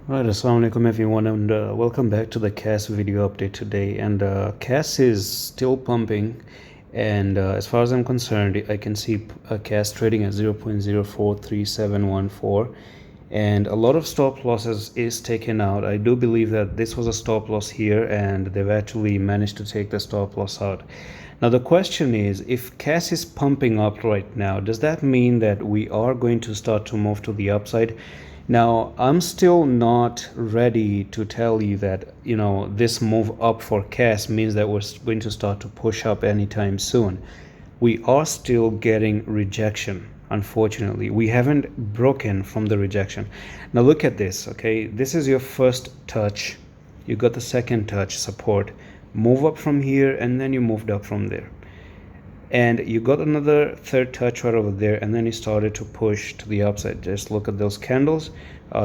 Right, assalamu alaikum everyone, and welcome back to the CAS video update today. And CAS is still pumping, and as far as I'm concerned, I can see CAS trading at 0.043714, and a lot of stop losses is taken out. I do believe that this was a stop loss here, and they've actually managed to take the stop loss out. Now the question is, if CAS is pumping up right now, does that mean that we are going to start to move to the upside? Now, I'm still not ready to tell you that, this move up for CAS means that we're going to start to push up anytime soon. We are still getting rejection, unfortunately. We haven't broken from the rejection. Now look at this, okay? This is your first touch. You got the second touch, support. Move up from here, and then you moved up from there. And you got another third touch right over there, and then you started to push to the upside. Just look at those candles.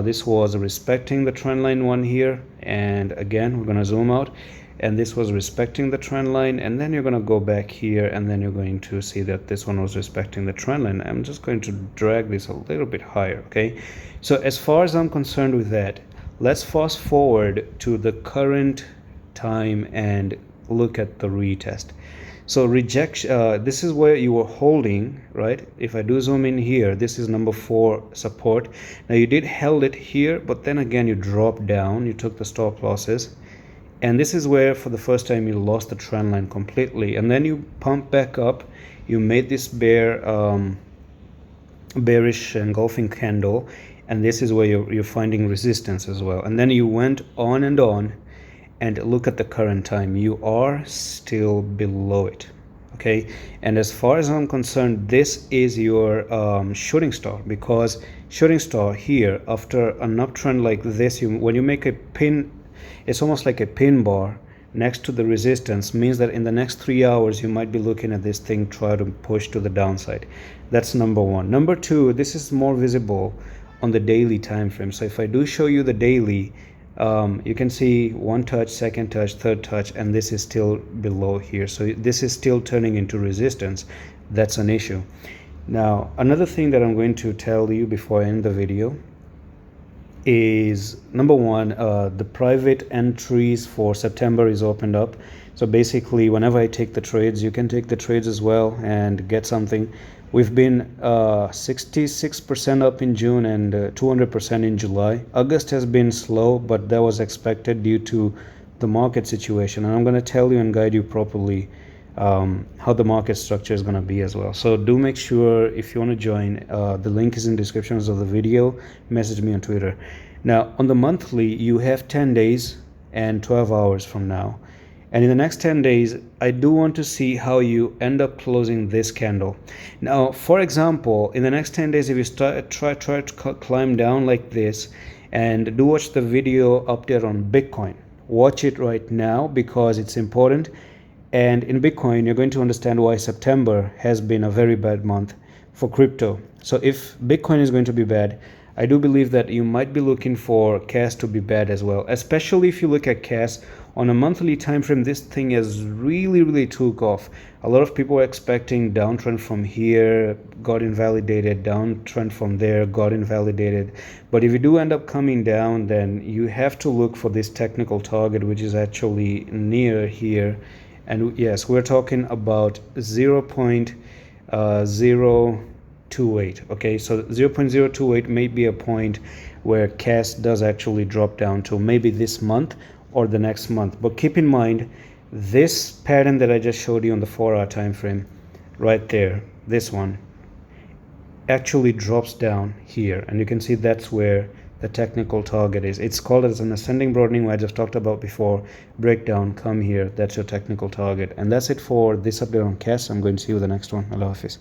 This was respecting the trend line one here, and again we're going to zoom out, and this was respecting the trend line, and then you're going to go back here, and then you're going to see that this one was respecting the trend line. I'm just going to drag this a little bit higher, okay? So as far as I'm concerned with that, let's fast forward to the current time and look at the retest. So rejection, this is where you were holding, right? If I do zoom in here, this is number 4 support. Now you did held it here, but then again you dropped down, you took the stop losses, and this is where for the first time you lost the trend line completely, and then you pumped back up. You made this bearish engulfing candle, and this is where you're finding resistance as well, and then you went on and on. And look at the current time, you are still below it, okay? And as far as I'm concerned, this is your shooting star, because shooting star here, after an uptrend like this, when you make a pin, it's almost like a pin bar next to the resistance, means that in the next 3 hours you might be looking at this thing try to push to the downside. That's number 1. Number 2, this is more visible on the daily time frame. So if I do show you the daily, you can see one touch, second touch, third touch, and this is still below here. So this is still turning into resistance. That's an issue. Now, another thing that I'm going to tell you before I end the video is, number 1, the private entries for September is opened up. So basically, whenever I take the trades, you can take the trades as well and get something. We've been 66% up in June and 200% in July. August has been slow, but that was expected due to the market situation. And I'm going to tell you and guide you properly how the market structure is going to be as well. So do make sure, if you want to join, the link is in the descriptions of the video. Message me on Twitter. Now, on the monthly, you have 10 days and 12 hours from now. And in the next 10 days, I do want to see how you end up closing this candle. Now, for example, in the next 10 days, if you try to climb down like this, and do watch the video update on Bitcoin. Watch it right now because it's important. And in Bitcoin, you're going to understand why September has been a very bad month for crypto. So if Bitcoin is going to be bad, I do believe that you might be looking for CAS to be bad as well, especially if you look at CAS on a monthly time frame. This thing has really took off. A lot of people were expecting downtrend from here, got invalidated, downtrend from there, got invalidated. But if you do end up coming down, then you have to look for this technical target, which is actually near here. And yes, we're talking about 0.028. okay, so 0.028 may be a point where CAS does actually drop down to, maybe this month or the next month. But keep in mind, this pattern that I just showed you on the 4-hour time frame right there, this one actually drops down here, and you can see that's where the technical target is. It's called as an ascending broadening, where I just talked about before. Breakdown, come here, that's your technical target. And that's it for this update on CAS. I'm going to see you in the next one. Allah Hafiz.